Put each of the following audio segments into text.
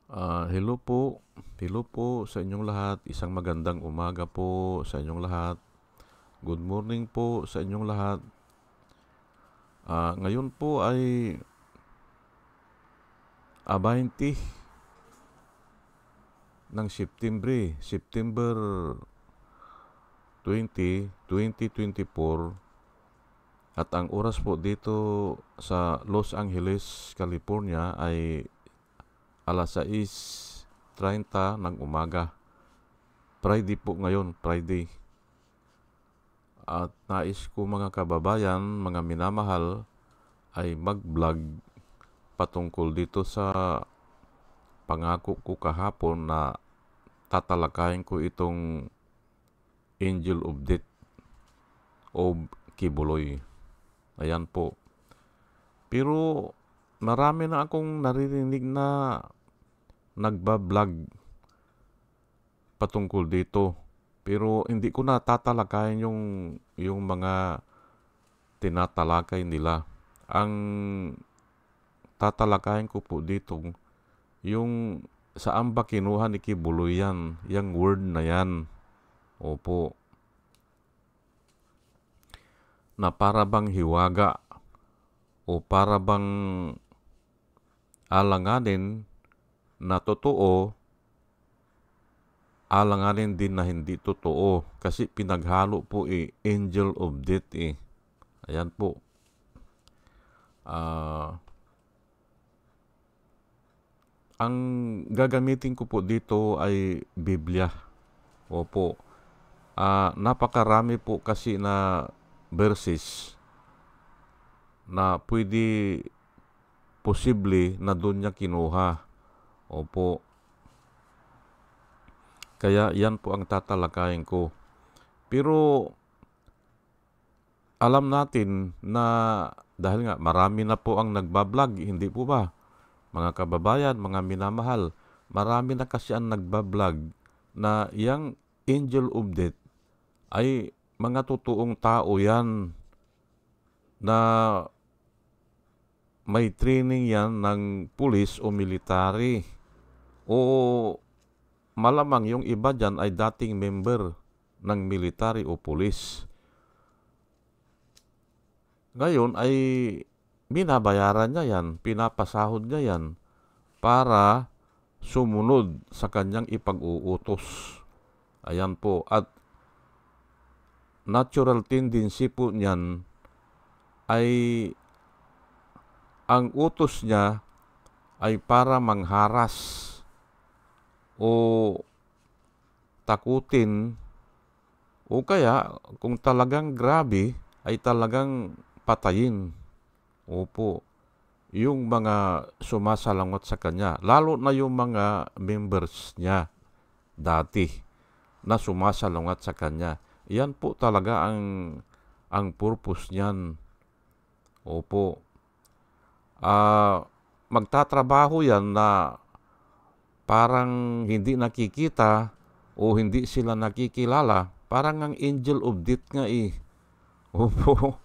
Hello po. Hello po sa inyong lahat. Isang magandang umaga po sa inyong lahat. Good morning po sa inyong lahat. Ngayon po ay 20 ng September 20, 2024. At ang oras po dito sa Los Angeles, California ay alas 6:30 ng umaga. Friday po ngayon, Friday. At nais ko mga kababayan, mga minamahal, ay mag-vlog patungkol dito sa pangako ko kahapon na tatalakayin ko itong Angel of Death o Kibuloy. Ayan po. Pero marami na akong naririnig na nagbablog patungkol dito. Pero hindi ko na tatalakayin yung mga tinatalakay nila. Ang tatalakayin ko po dito, yung saan ba kinuha ni Kibuloy yan? Yung word na yan. Opo. Na para bang hiwaga o para bang alanganin na totoo, alanganin din na hindi totoo. Kasi pinaghalo po Angel of Death Ayan po. Ang gagamitin ko po dito ay Biblia. Opo. Napakarami po kasi na verses na pwede posible na doon niya kinuha. Opo. Kaya yan po ang tatalakayin ko. Pero alam natin na dahil nga marami na po ang nagbablog, hindi po ba? Mga kababayan, mga minamahal, marami na kasi ang nagbablog na yung Angel of Death ay mga totoong tao yan na may training yan ng pulis o military. O malamang yung iba dyan ay dating member ng military o pulis. Ngayon ay binabayaran niya yan, pinapasahod niya yan para sumunod sa kanyang ipag-uutos. Ayan po. At natural tendency po niyan ay ang utos niya ay para mangharas o takutin o kaya kung talagang grabe ay talagang patayin. Opo. Yung mga sumasalangot sa kanya, lalo na yung mga members niya dati na sumasalungat sa kanya. Yan po talaga ang purpose niyan. Opo. Magtatrabaho yan na parang hindi nakikita o hindi sila nakikilala. Parang ang Angel of Death nga Opo.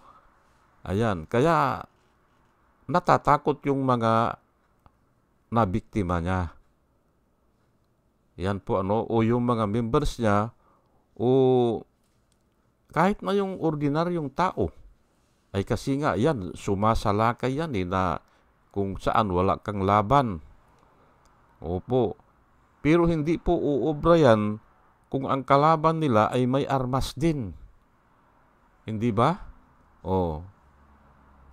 Ayan. Kaya natatakot yung mga nabiktima niya. Yan po o yung mga members niya o kahit na yung ordinaryong tao. Ay kasi nga yan, sumasalakay yan na kung saan wala kang laban. Opo. Pero hindi po uobra yan kung ang kalaban nila ay may armas din. Hindi ba?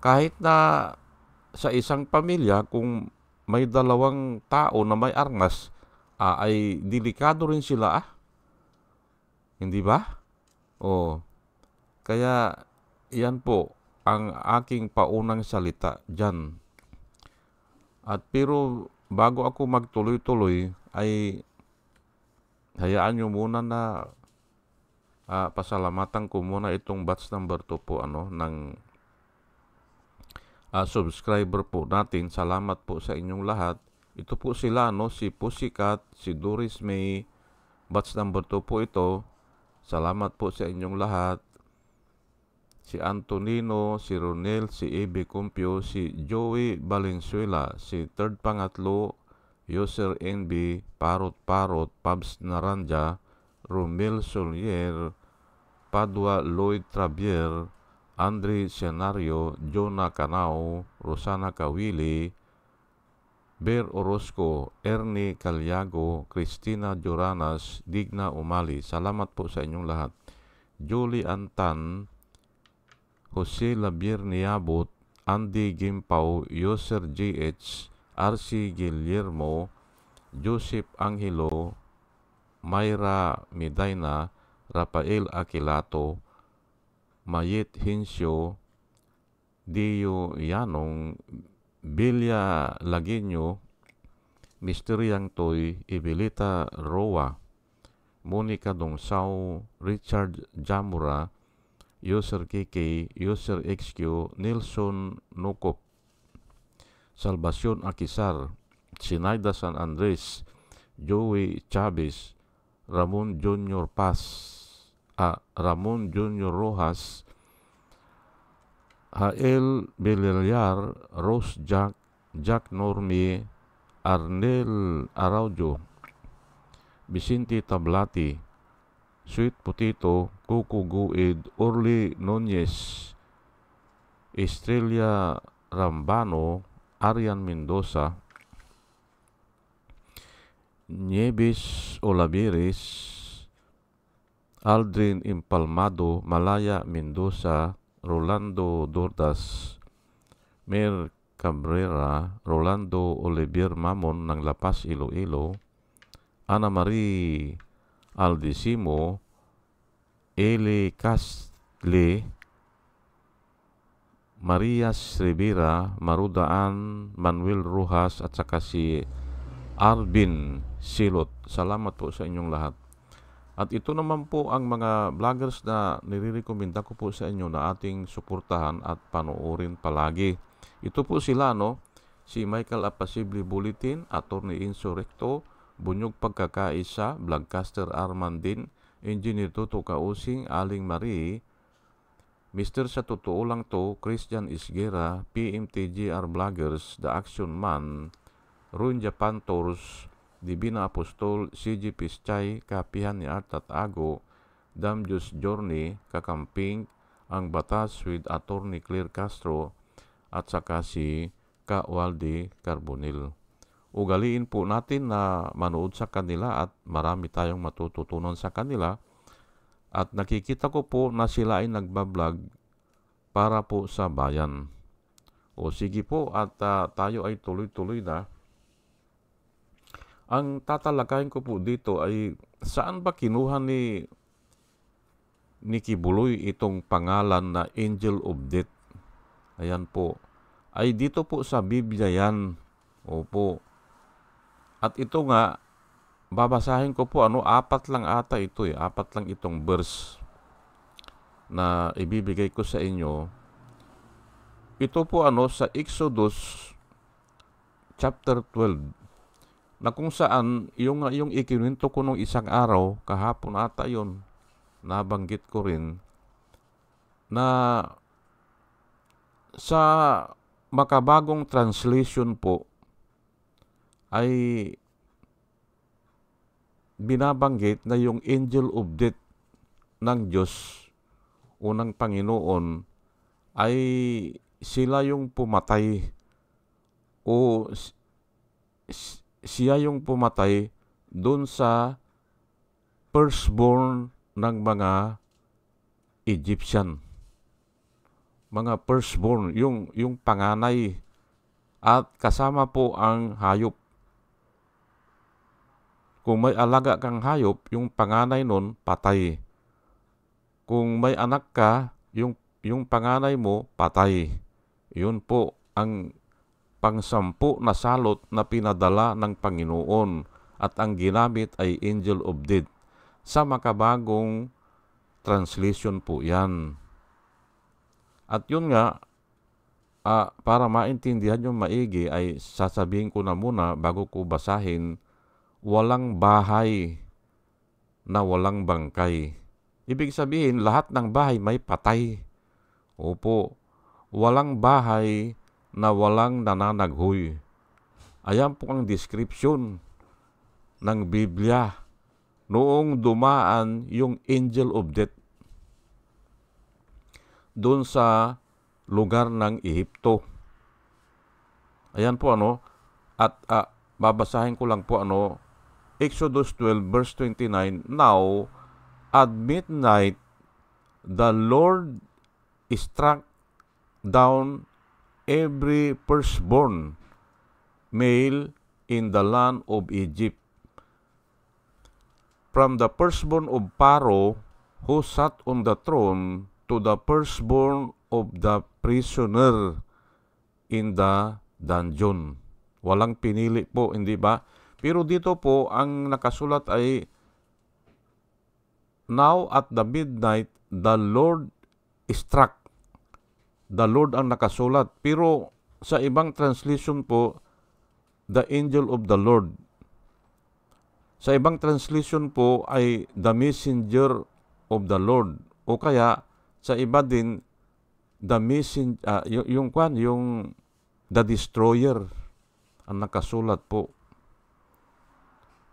Kahit na sa isang pamilya, kung may dalawang tao na may armas, ay delikado rin sila Hindi ba? Kaya yan po ang aking paunang salita dyan. At pero bago ako magtuloy-tuloy ay hayaan nyo muna na pasalamatan ko muna itong batch number 2 po ng subscriber po natin. Salamat po sa inyong lahat. Ito po sila si Pussycat, si Doris May, batch number 2 po ito. Salamat po sa inyong lahat. Si Antonino, si Ronel, si Ebe Compio, si Joey Valenzuela, si Third Pangatlo, Yoser NB, Parot Parot, Pabs Naranja, Romel Solier, Padua Lloyd Travier, Andre Senario, Jonah Canao, Rosana Kawili, Ber Orozco, Ernie Calyago, Cristina Joranas, Digna Umali. Salamat po sa inyong lahat. Julie Antan, Jose Labier Niabot, Andy Gimpaw, Yoser GH, RC Guillermo, Joseph Angelo, Mayra Medina, Rafael Aquilato, Mayet Hinsyo, Dio Yanong, Bilya Laguinyo, Mysteriang Toy, Ibilita Roa, Monica Dongsao, Richard Jamura, User KK, User XQ, Nelson Nukop, Salvacion Akisar, Sinaida San Andres, Joey Chavez, Ramon Junior Ramon Junior Rojas, Hael Villar, Rose Jack, Jack Normi, Arnel Araujo, Vicente Tablati, Sweet Potato, Coco Guid, Orly Nunez, Estrella Rambano, Arian Mendoza, Nieves Olaveres, Aldrin Impalmado, Malaya Mendoza, Rolando Dordas, Mer Cabrera, Rolando Olivier Mamon ng La Paz, Iloilo, Ana Marie Aldisimo, Eli Castle, Marias Rivera, Marudaan, Manuel Rojas, at saka si Arvin Silot. Salamat po sa inyong lahat. At ito naman po ang mga vloggers na nire-recommenda ko po sa inyo na ating suportahan at panoorin palagi. Ito po sila, no? Si Michael Apasible Bulletin, Attorney Insurrecto, Bunyog Pagkakaisa, Vlogcaster Armandin, Engineer Toto Kausing, Aling Marie, Mr. Sa Totoo Lang To, Christian Isguera, PMTGR Vloggers, The Action Man, Run Japan Tours, Divina Apostol, CG Pischay, Kapihan ni Art at Ago, Damjus Journey, Kakamping, Ang Batas with Attorney Claire Castro, at saka si Ka Waldi Carbonil. Ugaliin po natin na manood sa kanila at marami tayong matututunan sa kanila. At nakikita ko po na sila ay nagbablog para po sa bayan. O sige po, at tayo ay tuloy-tuloy na. Ang tatalakayin ko po dito ay saan ba kinuha ni Kibuloy itong pangalan na Angel of Death? Ayan po. Ay dito po sa Biblia yan. Opo. At ito nga, babasahin ko po, 4 lang ata ito 4 lang itong verse na ibibigay ko sa inyo. Ito po sa Exodus chapter 12. Na kung saan, yung ikinuwento ko nung isang araw, kahapon ata yun, nabanggit ko rin, na sa makabagong translation po, ay binabanggit na yung angel of death ng Diyos, unang Panginoon, ay sila yung pumatay o siya yung pumatay doon sa firstborn ng mga Egyptian. Mga firstborn, yung panganay, at kasama po ang hayop. Kung may alaga kang hayop, yung panganay nun, patay. Kung may anak ka, yung panganay mo, patay. Yun po ang pang-10 na salot na pinadala ng Panginoon, at ang ginamit ay Angel of Death. Sa makabagong translation po yan. At yun nga, para maintindihan yung maigi, ay sasabihin ko na muna bago ko basahin, walang bahay na walang bangkay. Ibig sabihin, lahat ng bahay may patay. Opo, walang bahay na walang nananaghoy. Ayan po ang description ng Biblia noong dumaan yung angel of death doon sa lugar ng Ehipto. Ayan po at babasahin ko lang po Exodus 12 verse 29. Now at midnight the Lord struck down every firstborn male in the land of Egypt, from the firstborn of Pharaoh who sat on the throne to the firstborn of the prisoner in the dungeon. Walang pinili po, hindi ba? Pero dito po, ang nakasulat ay, now at the midnight, the Lord struck. The Lord ang nakasulat. Pero sa ibang translation po, the angel of the Lord. Sa ibang translation po ay the messenger of the Lord. O kaya, sa iba din, the messenger, yung the destroyer ang nakasulat po.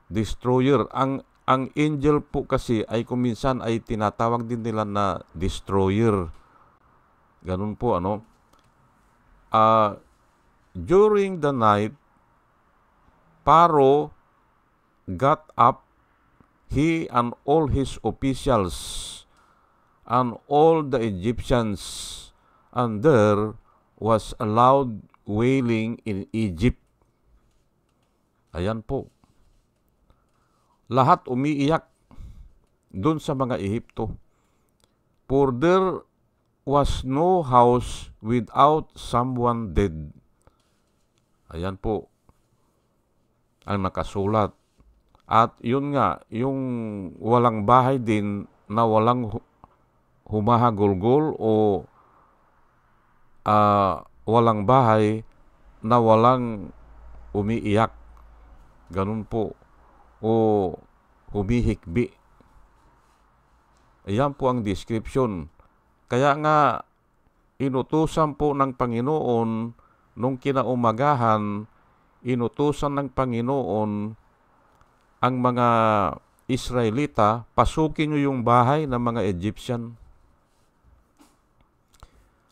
Destroyer. Ang angel po kasi ay kuminsan ay tinatawag din nila na destroyer. Ganun po during the night, Pharaoh got up, he and all his officials and all the Egyptians, and there was a loud wailing in Egypt. Ayan po. Lahat umiiyak dun sa mga Ehipto. For there was no house without someone dead. Ayan po ang nakasulat. At yun nga, yung walang bahay din na walang humahagulgol o walang bahay na walang umiiyak. Ganun po. O humihikbi. Ayan po ang description. Kaya nga, inutusan po ng Panginoon nung kinaumagahan, inutusan ng Panginoon ang mga Israelita, pasukin nyo yung bahay ng mga Egyptian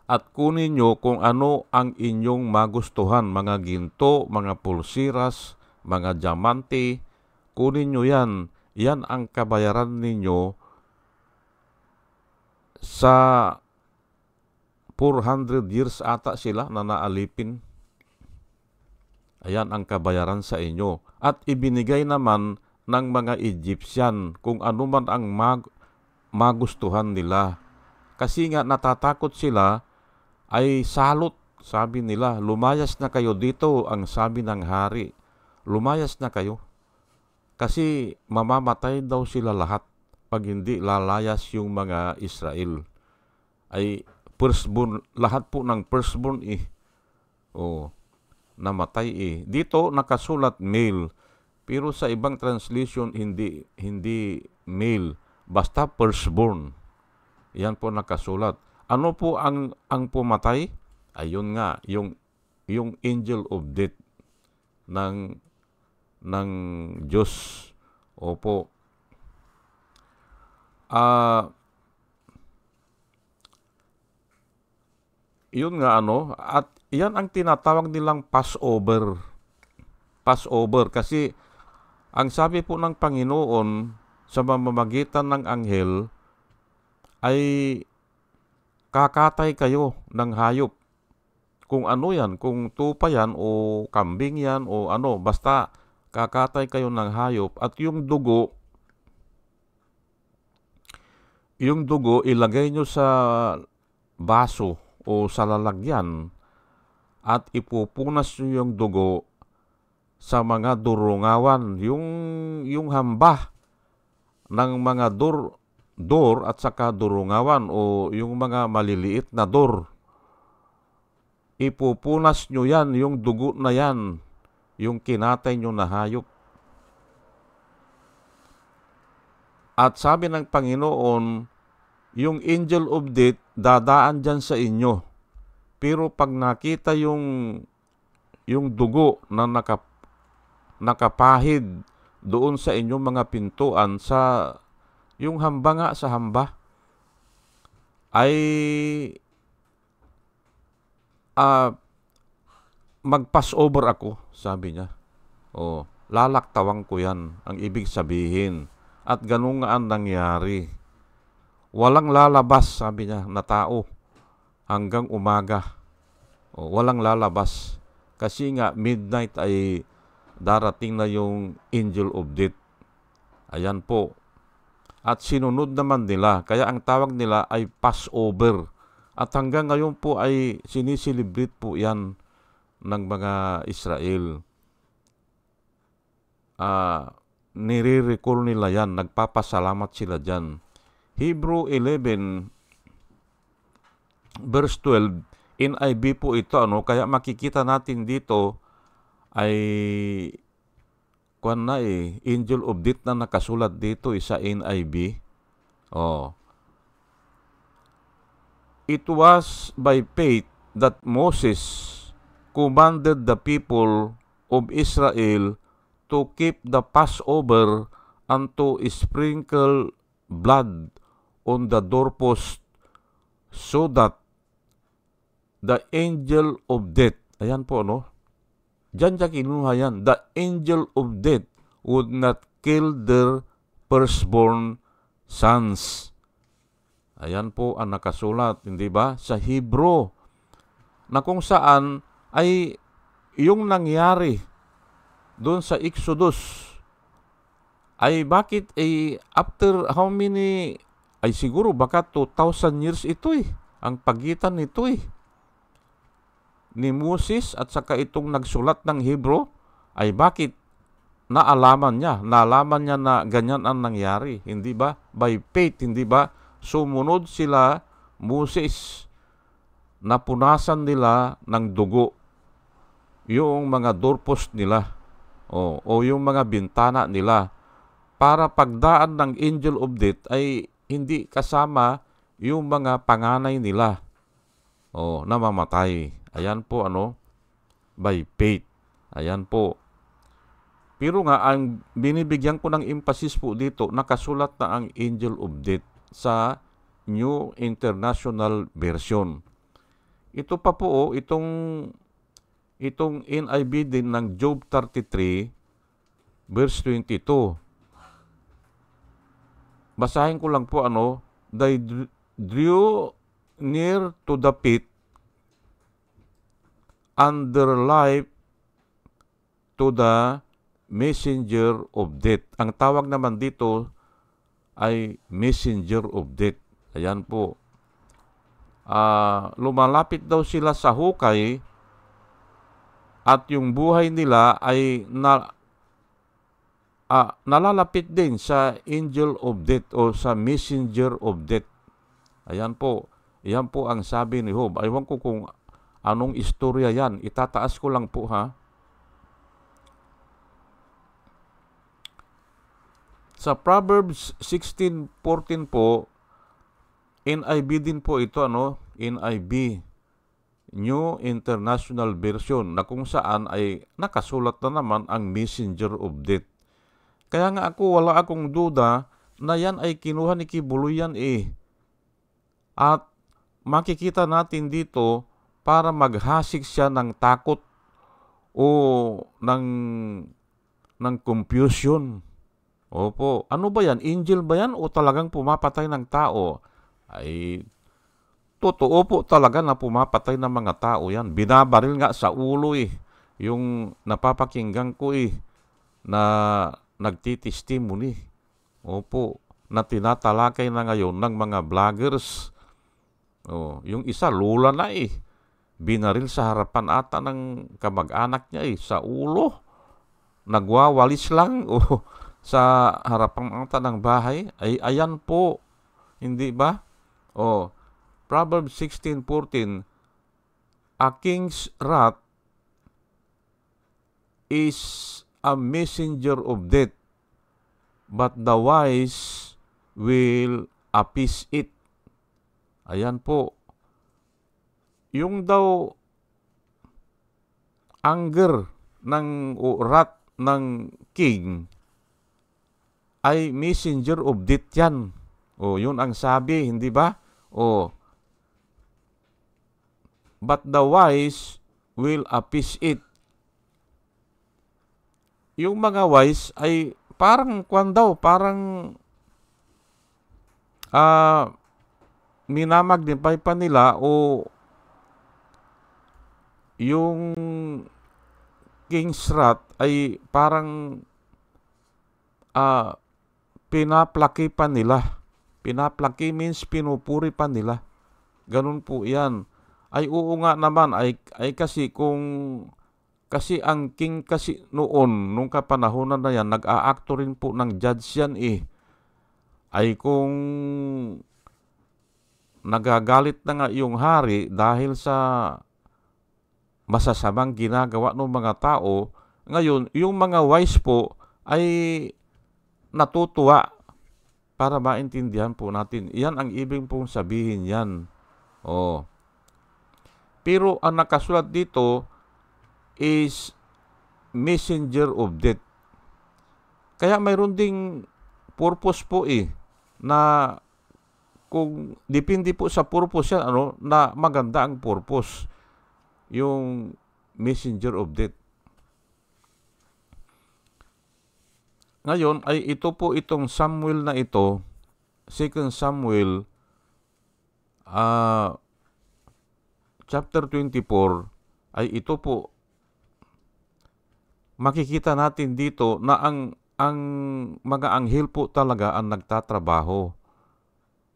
at kunin nyo kung ano ang inyong magustuhan, mga ginto, mga pulsiras, mga diamante, kunin nyo yan. Yan ang kabayaran ninyo sa 400 years ata sila na naalipin. Ayan ang kabayaran sa inyo. At ibinigay naman ng mga Egyptian kung ano man ang magustuhan nila. Kasi nga natatakot sila ay salot, sabi nila. Lumayas na kayo dito, ang sabi ng hari. Lumayas na kayo. Kasi mamamatay daw sila lahat pag hindi lalayas yung mga Israel. Ay firstborn, lahat po ng firstborn namatay Dito nakasulat male, pero sa ibang translation hindi male, basta firstborn. Yan po nakasulat. Ano po ang pumatay? Ayun nga, yung angel of death ng Diyos. Opo. Yun nga at yan ang tinatawag nilang Passover. Passover kasi ang sabi po ng Panginoon sa mamamagitan ng anghel ay kakatay kayo ng hayop. Kung ano yan, kung tupa yan o kambing yan o basta kakatay kayo ng hayop at yung dugo ilagay nyo sa baso o sa lalagyan at ipupunas nyo yung dugo sa mga durungawan, yung hamba ng mga dor at saka durungawan o yung mga maliliit na dor. Ipupunas nyo yan, yung dugo na yan, yung kinatay nyo na hayop. At sabi ng Panginoon, yung angel of death dadaan dyan sa inyo. Pero pag nakita yung dugo na nakapahid doon sa inyong mga pintuan sa yung hamba nga sa hamba ay mag-pass over ako, sabi niya. Lalaktawang ko yan, ang ibig sabihin. At ganun nga ang nangyari. Walang lalabas, sabi niya, na tao hanggang umaga. Walang lalabas. Kasi nga, midnight ay darating na yung angel of death. Ayan po. At sinunod naman nila. Kaya ang tawag nila ay Passover. At hanggang ngayon po ay sinisilibrate po yan ng mga Israel. Nire-recall nila yan. Nagpapasalamat sila dyan. Hebrew 11 verse 12, NIV po ito, kaya makikita natin dito ay angel of death na nakasulat dito sa NIV. It was by faith that Moses commanded the people of Israel to keep the Passover and to sprinkle blood on the doorpost so that the angel of death, ayan po, diyan siya kinuha yan, the angel of death would not kill their firstborn sons. Ayan po ang nakasulat, hindi ba? Sa Hebrew, na kung saan ay yung nangyari doon sa Exodus, ay bakit after how many, ay siguro baka 2,000 years ito ang pagitan nito ni Moses at saka itong nagsulat ng Hebrew, ay bakit nalaman niya na ganyan ang nangyari, hindi ba? By faith, hindi ba? Sumunod sila, Moses, napunasan nila ng dugo yung mga doorpost nila o yung mga bintana nila para pagdaan ng angel of death ay hindi kasama yung mga panganay nila na mamatay. Ayan po by faith. Ayan po. Pero nga, ang binibigyan ko ng emphasis po dito, nakasulat na ang angel of death sa New International Version. Ito pa po, itong NIV din ng Job 33, verse 22. Basahin ko lang po they drew near to the pit and their life to the messenger of death. Ang tawag naman dito ay messenger of death. Ayan po. Lumalapit daw sila sa hukay at yung buhay nila ay nalalapit din sa angel of death o sa messenger of death. Ayan po. Yan po ang sabi ni Job. Aywan ko kung anong istorya yan. Itataas ko lang po Sa Proverbs 16:14 po, NIV din po ito, NIV, New International Version, na kung saan ay nakasulat na naman ang messenger of death. Kaya nga wala akong duda na yan ay kinuha ni Kibuluyan At makikita natin dito para maghasik siya ng takot o ng confusion. Opo. Ano ba yan? Angel ba yan o talagang pumapatay ng tao? Ay, totoo po talaga na pumapatay ng mga tao yan. Binabaril nga sa ulo yung napapakinggan ko na nagtitestimony. Opo. Na tinatalakay na ngayon ng mga vloggers. Yung isa, lula na binaril sa harapan ata ng kamag-anak niya sa ulo. Nagwawalis lang sa harapan ata ng bahay. Ay, ayan po. Hindi ba? Proverbs 16:14, a king's wrath is a messenger of death, but the wise will appease it. Ayan po. Yung daw anger wrath ng king ay messenger of death yan. O, yun ang sabi, hindi ba? O, but the wise will appease it. Yung mga wise ay parang parang minamagnify pa nila o yung King's Wrath ay parang pinaplaki pa nila. Pinaplaki means pinupuri pa nila. Ganun po yan. Ay oo nga naman, ay kasi kasi ang king kasi noon, nung kapanahonan na yan, nag-aakto rin po ng judge yan ay kung nagagalit na nga yung hari dahil sa masasamang ginagawa ng mga tao, ngayon, yung mga wise po ay natutuwa para maintindihan po natin. Yan ang ibig pong sabihin yan. Pero ang nakasulat dito is messenger of death. Kaya mayroon ding purpose po na kung depende po sa purpose yan, na maganda ang purpose. Yung messenger of death. Ngayon ay ito po itong Samuel na ito, 2 Samuel chapter 24, ay ito po makikita natin dito na ang mga anghel po talaga ang nagtatrabaho.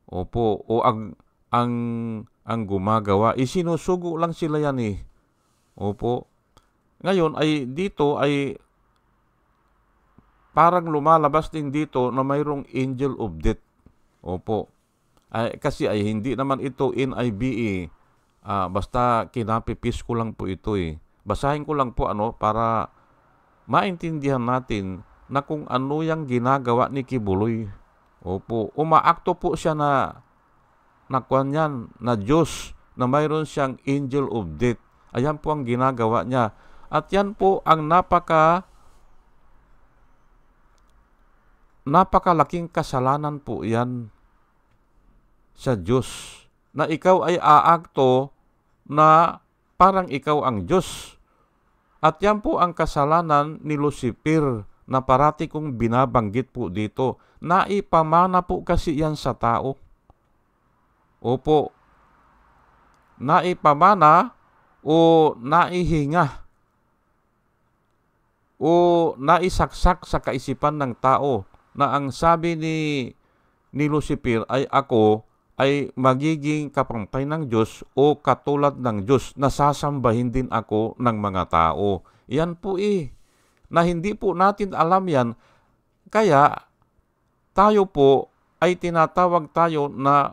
Opo, o ang gumagawa. Isinusugo lang sila yan Opo. Ngayon ay dito ay parang lumalabas din dito na mayroong angel of death. Opo. Kasi hindi naman ito NIV basta kinapipis ko lang po ito Basahin ko lang po para maintindihan natin na kung ano yung ginagawa ni Kibuloy. Opo. Umaakto po siya na kuwan na Diyos, na mayroon siyang angel of death. Ayan po ang ginagawa niya. At yan po ang napakalaking kasalanan po yan sa Diyos. Na ikaw ay aakto na parang ikaw ang Diyos. At yan po ang kasalanan ni Lucifer na parati kong binabanggit po dito. Naipamana po kasi yan sa tao. Opo, naipamana o naihinga o naisaksak sa kaisipan ng tao na ang sabi ni Lucifer ay ako ay magiging kapampay ng Diyos o katulad ng Diyos, nasasambahin din ako ng mga tao. Yan po na hindi po natin alam yan. Kaya tayo po ay tinatawag tayo na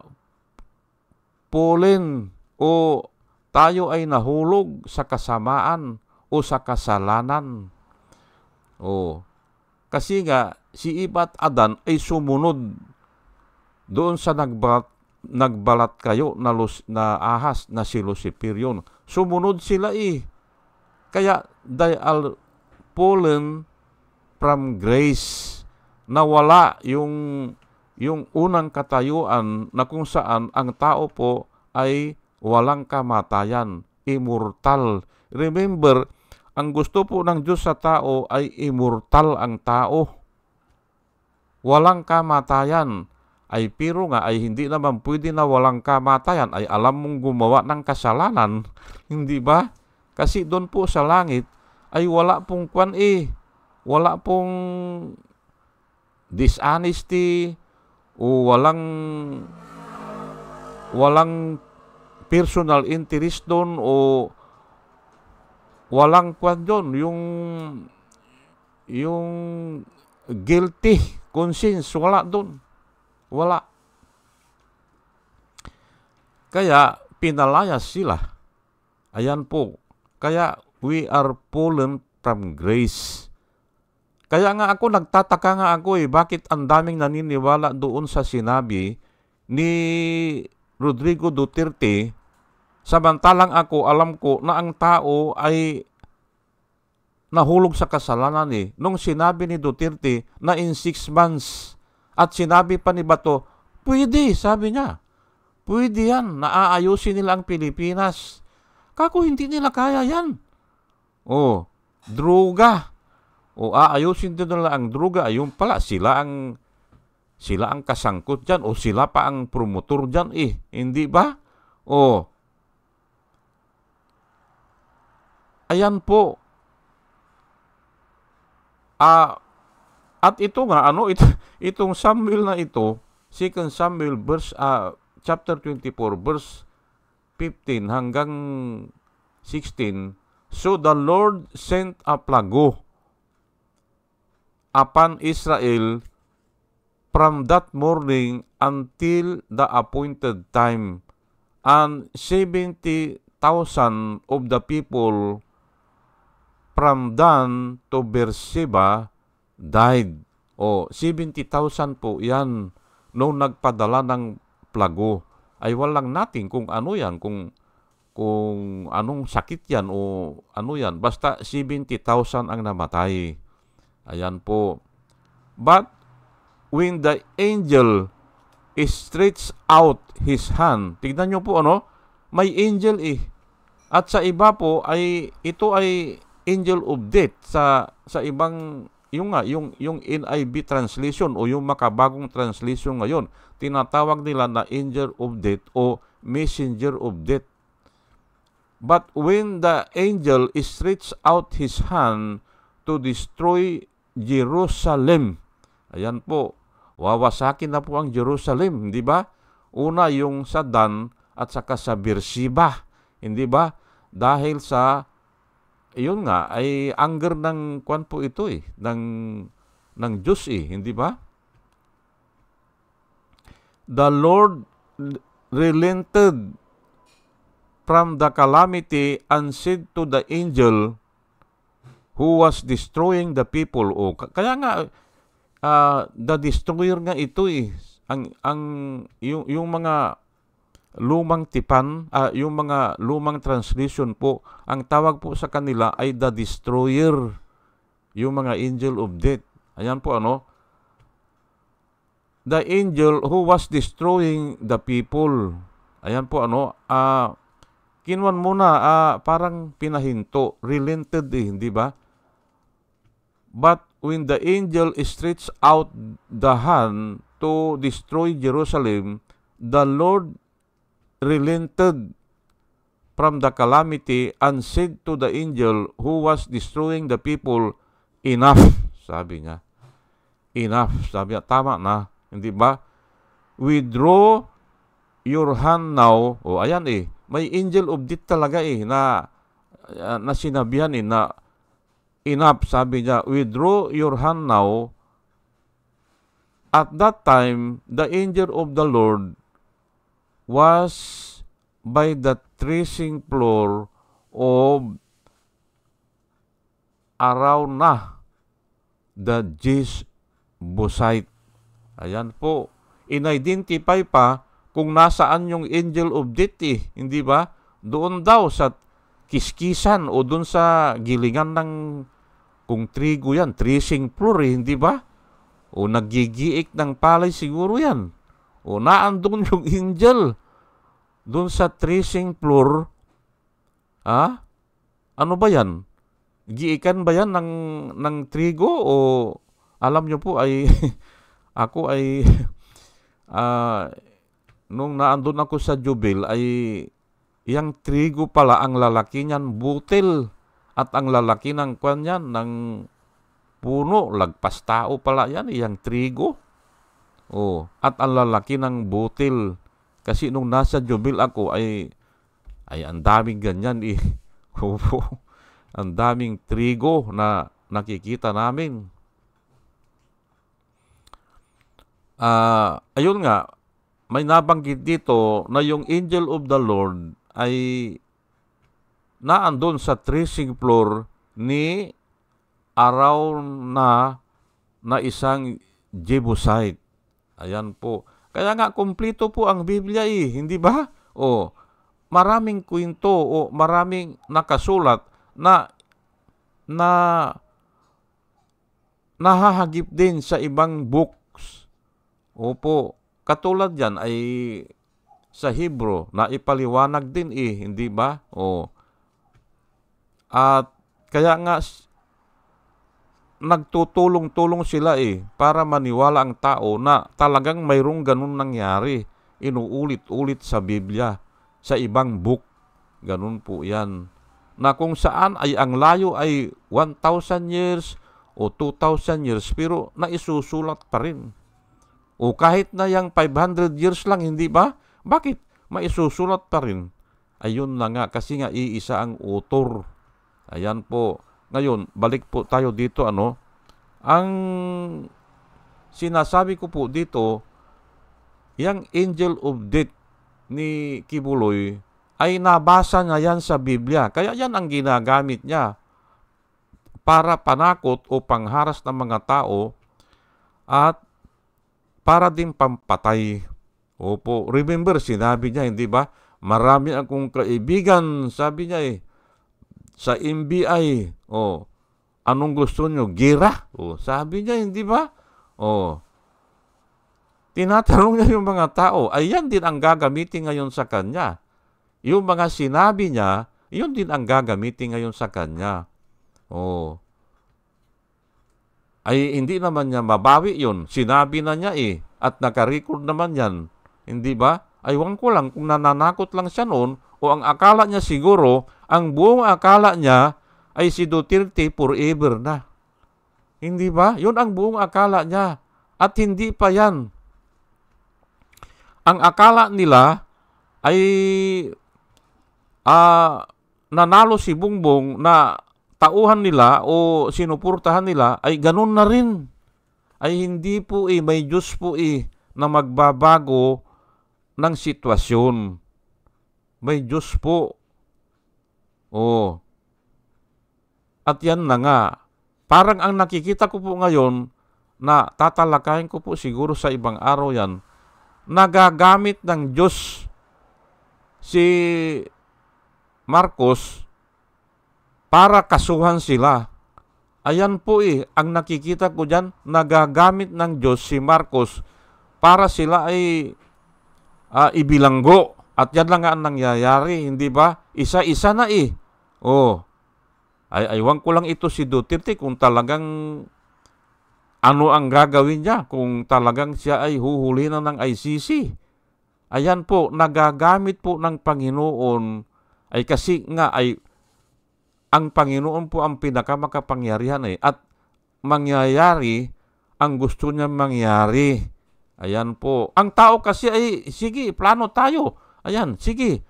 fallen o tayo ay nahulog sa kasamaan o sa kasalanan. Kasi nga si Eva at Adan ay sumunod doon sa nagbalat kayo na ahas na si Lucifer yun. Sumunod sila Kaya they are fallen from grace. Nawala yung unang katayuan na kung saan ang tao po ay walang kamatayan, immortal. Remember, ang gusto po ng Diyos sa tao ay immortal ang tao. Walang kamatayan. Ay pero nga ay hindi naman pwede na walang kamatayan. Ay alam mong gumawa ng kasalanan. Hindi ba? Kasi doon po sa langit ay wala pong wala pong dishonesty, o walang personal interest doon, o walang doon, yung guilty conscience, wala doon. Wala. Kaya pinalayas sila. Ayan po. Kaya we are fallen from grace. Kaya nga ako, nagtataka nga ako bakit ang daming naniniwala doon sa sinabi ni Rodrigo Duterte, samantalang ako, alam ko na ang tao ay nahulog sa kasalanan nung sinabi ni Duterte na in 6 months at sinabi pa ni Bato, pwede, sabi niya. Pwede yan, naaayusin nila ang Pilipinas. Kako hindi nila kaya yan. Droga. Aayusin din nila ang droga. Ayun pala, sila ang kasangkot dyan o sila pa ang promotor dyan Hindi ba? Ayan po. At ito nga, itong Samuel na ito, 2 Samuel chapter 24, verse 15 hanggang 16, so the Lord sent a plague upon Israel from that morning until the appointed time, and 70,000 of the people from Dan to Beersheba died. 70,000 po yan nung nagpadala ng plago. Ay walang natin kung ano yan, kung anong sakit yan o ano yan. Basta 70,000 ang namatay. Ayan po. But when the angel stretched out his hand, tignan nyo po may angel At sa iba po ito ay angel of death sa ibang yung NIV translation o yung makabagong translation ngayon, tinatawag nila na angel of death o messenger of death. But when the angel stretched out his hand to destroy Jerusalem, ayan po, wawasakin na po ang Jerusalem, hindi ba? Una yung sa Dan at saka sa Beersheba, hindi ba? Dahil sa iyon nga ay anger ng kwan po ito ng Diyos hindi ba? The Lord relented from the calamity and said to the angel who was destroying the people. Kaya nga the destroyer nga ito yung mga lumang tipan, yung mga lumang translation po, ang tawag po sa kanila ay the destroyer, yung mga angel of death. Ayan po the angel who was destroying the people. Ayan po kinwan muna parang pinahinto, relented hindi ba? But when the angel stretched out the hand to destroy Jerusalem, the Lord relented from the calamity and said to the angel who was destroying the people, enough, sabi niya. Enough, sabi niya, tama na, hindi ba? Withdraw your hand now. Ayan may angel of death talaga na sinabihan na enough, sabi niya, withdraw your hand now. At that time, the angel of the Lord was by the threshing floor of Araunah the Jebusite. Ayan po. In-identify pa kung nasaan yung angel of death hindi ba? Doon daw sa kiskisan o doon sa gilingan ng kung trigo yan, threshing floor hindi ba? O nagigiik ng palay siguro yan. O naandun yung angel doon sa threshing floor. Ano ba yan? Giikan ba yan ng trigo? O alam nyo po ay ako ay nung naandun ako sa Jubil ay yang trigo pala ang lalaki niyan butil at ang lalaki ng kwan yan ng puno, lagpas tao pala yan, yang trigo. At ang lalaki ng butil. Kasi nung nasa Jubil ako ay ang daming ganyan ang daming trigo na nakikita namin. Ayun nga, may nabanggit dito na yung angel of the Lord ay naandun sa threshing floor ni Araunah na isang Jebusite. Ayan po. Kaya nga, kumplito po ang Biblia hindi ba? Maraming kwento o maraming nakasulat na na nahahagip din sa ibang books. Opo, katulad yan ay sa Hebrew na ipaliwanag din hindi ba? At kaya nga nagtutulong-tulong sila para maniwala ang tao na talagang mayroong ganun nangyari. Inuulit-ulit sa Biblia, sa ibang book. Ganun po yan. Na kung saan ay ang layo ay 1,000 years o 2,000 years pero naisusulat pa rin. O kahit na yung 500 years lang, hindi ba? Bakit? Maisusulat pa rin. Ayun na nga, kasi nga iisa ang author. Ayan po. Ngayon, balik po tayo dito, Ang sinasabi ko po dito, yung angel of death ni Kibuloy ay nabasa niya yan sa Biblia. Kaya yan ang ginagamit niya para panakot o pangharas ng mga tao at para din pampatay. Opo, remember, sinabi niya, hindi ba? Marami akong kaibigan, sabi niya sa NBI. Anong gusto nyo? Gira? Sabi niya, hindi ba? Tinatanong niya yung mga tao. Ayan din ang gagamitin ngayon sa kanya. Yung mga sinabi niya, yun din ang gagamitin ngayon sa kanya. Ay hindi naman niya mabawi yun. Sinabi na niya at nakarecord naman yan. Hindi ba? Aywan ko lang kung nananakot lang siya noon o ang akala niya siguro, ang buong akala niya ay si Duterte forever na. Hindi ba? Yun ang buong akala niya. At hindi pa yan. Ang akala nila ay nanalo si Bongbong na tauhan nila o sinuportahan nila ay ganun na rin. Ay hindi po may Diyos po na magbabago ng sitwasyon. May Diyos po. At yan na nga. Parang ang nakikita ko po ngayon na tatalakayin ko po siguro sa ibang araw yan, nagagamit ng Diyos si Marcos para kasuhan sila. Ayan po ang nakikita ko dyan, nagagamit ng Diyos si Marcos para sila ay ibilanggo. At yan lang nga ang nangyayari, hindi ba? Isa-isa na aywan ko lang ito si Duterte kung talagang ano ang gagawin niya, kung talagang siya ay huhuli na ng ICC. Ayan po, nagagamit po ng Panginoon ay kasi nga ay ang Panginoon po ang pinakamakapangyarihan at mangyayari ang gusto niya mangyari. Ayan po. Ang tao kasi ay, sige, plano tayo. Ayan, sige.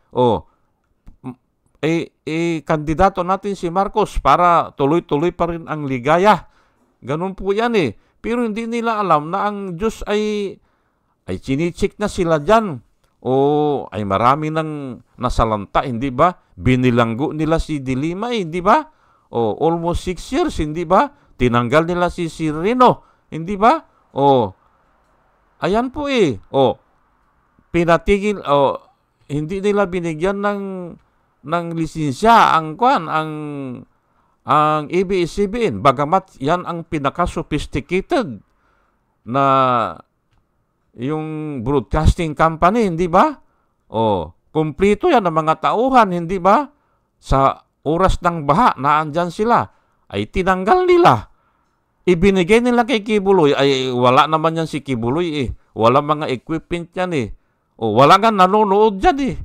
Kandidato natin si Marcos para tuloy-tuloy pa rin ang ligaya. Ganun po yan Pero hindi nila alam na ang Diyos ay chinichik na sila dyan. Ay marami nang nasalanta, hindi ba? Binilanggo nila si Dilima, hindi ba? Almost 6 years, hindi ba? Tinanggal nila si Sirino, hindi ba? Ayan po pinatigil, hindi nila binigyan ng lisensya ang ABS-CBN, bagamat yan ang pinaka-sophisticated na yung broadcasting company, hindi ba? Kumplito yan ng mga tauhan, hindi ba? Sa oras ng baha, naandyan sila, ay tinanggal nila. Ibinigay nila kay Kibuloy, ay wala naman yan si Kibuloy Wala mga equipment yan wala nga nanonood dyan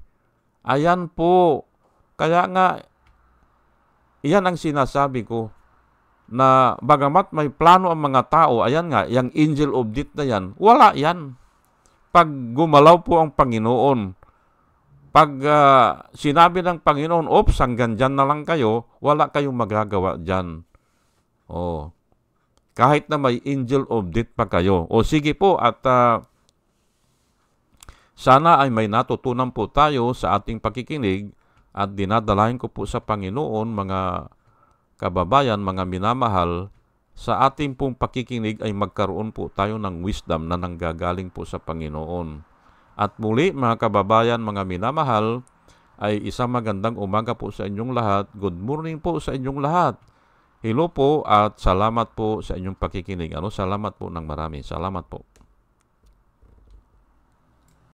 Ayan po. Kaya nga, iyan ang sinasabi ko, na bagamat may plano ang mga tao, ayan nga, yung angel of death na yan, wala yan. Pag gumalaw po ang Panginoon, pag sinabi ng Panginoon, hanggang dyan na lang kayo, wala kayong magagawa dyan. Kahit na may angel of death pa kayo. Sige po, at sana ay may natutunan po tayo sa ating pakikinig at dinadalahin ko po sa Panginoon, mga kababayan, mga minamahal, sa ating pong pakikinig ay magkaroon po tayo ng wisdom na nanggagaling po sa Panginoon. At muli mga kababayan, mga minamahal, ay isang magandang umaga po sa inyong lahat. Good morning po sa inyong lahat. Hello po at salamat po sa inyong pakikinig. Salamat po ng marami. Salamat po.